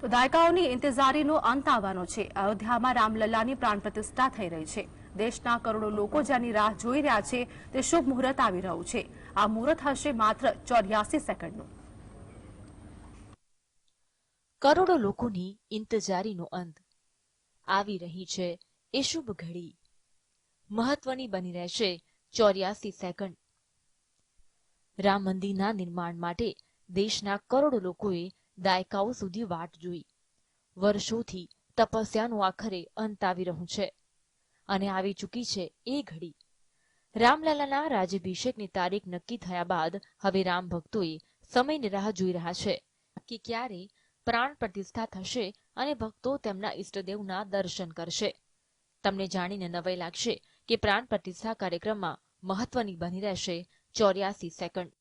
તો દાયકાઓની ઇંતજારીનો અંત આવવાનો છે। અયોધ્યામાં રામલલ્લાની પ્રાણ પ્રતિષ્ઠા થઈ રહી છે। દેશના કરોડો લોકો જેની રાહ જોઈ રહ્યા છે તે શુભ મુહૂર્ત આવી રહ્યું છે। આ મુહૂર્ત હશે માત્ર 84 સેકન્ડનું। કરોડો લોકોની ઇંતજારીનો અંત આવી રહી છે એ શુભ ઘડી મહત્વની બની રહેશે 84 સેકન્ડ। રામ મંદિરના નિર્માણ માટે દેશના કરોડો લોકોએ દાયકાઓ સુધી વાટ જોઈ। વર્ષોથી તપસ્યાનું આખરે અંત આવી રહ્યું છે અને આવી ચૂકી છે એ ઘડી। રામલલ્લાના રાજ્યાભિષેકની તારીખ નક્કી થયા બાદ હવે રામ ભક્તોએ સમયની રાહ જોઈ રહ્યા છે કે ક્યારે પ્રાણ પ્રતિષ્ઠા થશે અને ભક્તો તેમના ઈષ્ટદેવના દર્શન કરશે। તમને જાણીને નવાઈ લાગશે કે પ્રાણ પ્રતિષ્ઠા કાર્યક્રમમાં મહત્વની બની રહેશે 84 સેકન્ડ।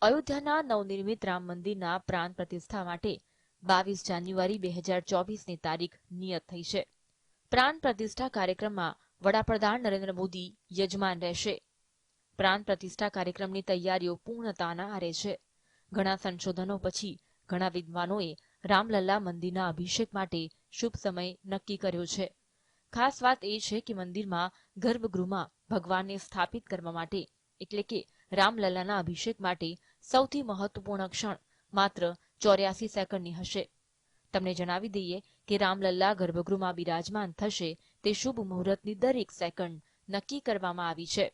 અયોધ્યાના નવનિર્મિત રામ મંદિરના પ્રાણ પ્રતિષ્ઠા માટે 22 જાન્યુઆરી 2024ની તારીખ નિયત થઈ છે। પ્રાણ પ્રતિષ્ઠા કાર્યક્રમમાં વડાપ્રધાન નરેન્દ્ર મોદી યજમાન રહેશે। પ્રાણ પ્રતિષ્ઠા કાર્યક્રમની તૈયારીઓ પૂર્ણતાના આરે છે। ઘણા સંશોધનો પછી ઘણા વિદ્વાનોએ રામલલ્લા મંદિરના અભિષેક માટે શુભ સમય નક્કી કર્યો છે। ખાસ વાત એ છે કે મંદિરમાં ગર્ભગૃહમાં ભગવાનને સ્થાપિત કરવા માટે એટલે કે રામલલ્લાના અભિષેક માટે સૌથી મહત્વપૂર્ણ ક્ષણ માત્ર 84 સેકન્ડની હશે। તમને જણાવી દઈએ કે રામલલ્લા ગર્ભગૃહમાં બિરાજમાન થશે તે શુભ મુહૂર્તની દરેક સેકન્ડ નક્કી કરવામાં આવી છે।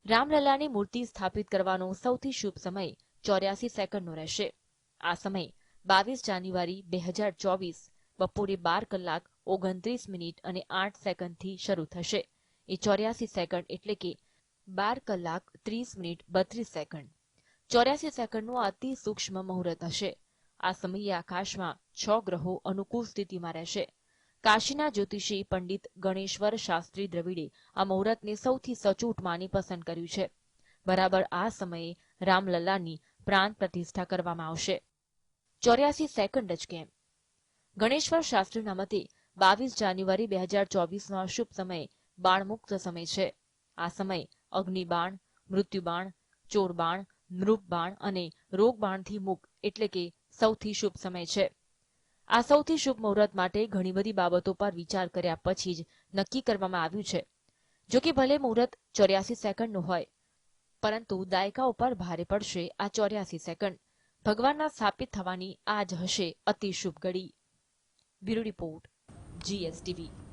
રામલલ્લાની મૂર્તિ સ્થાપિત કરવાનો સૌથી શુભ સમય 84 સેકન્ડનો રહેશે। આ સમય 22 જાન્યુઆરી 2024 બપોરે 12:29:08 શરૂ થશે। એ 84 સેકન્ડ એટલે કે 12:30:32। 84 સેકન્ડનું અતિ સૂક્ષ્મ મુહૂર્ત હશે। આ સમયે આકાશમાં 6 ગ્રહો અનુકૂળ સ્થિતિમાં રહેશે। કાશીના જ્યોતિષી પંડિત ગણેશ્વર શાસ્ત્રી દ્રવિડે આ મુહૂર્તને સૌથી સચોટ માની પસંદ કર્યું છે। બરાબર આ સમયે રામલલ્લાની પ્રાણ પ્રતિષ્ઠા કરવામાં આવશે। 84 સેકન્ડ જ કેમ? ગણેશ્વર શાસ્ત્રીના મતે 22 જાન્યુઆરી 2024નો શુભ સમય બાણમુક્ત સમય છે। આ સમય અગ્નિબાણ, મૃત્યુબાણ, ચોરબાણ, નૃપબાણ અને રોગબાણથી મુક્ત એટલે કે સૌથી શુભ સમય છે। આ સૌથી શુભ મુહૂર્ત માટે ઘણી બધી બાબતો પર વિચાર કર્યા પછી જ નક્કી કરવામાં આવ્યું છે। જો કે ભલે મુહૂર્ત 84 સેકન્ડનું હોય પરંતુ દાયકાઓ પર ભારે પડશે આ 84 સેકન્ડ। ભગવાનના સ્થાપિત થવાની આ જ હશે અતિ શુભ ઘડી। Bureau report, GSTV।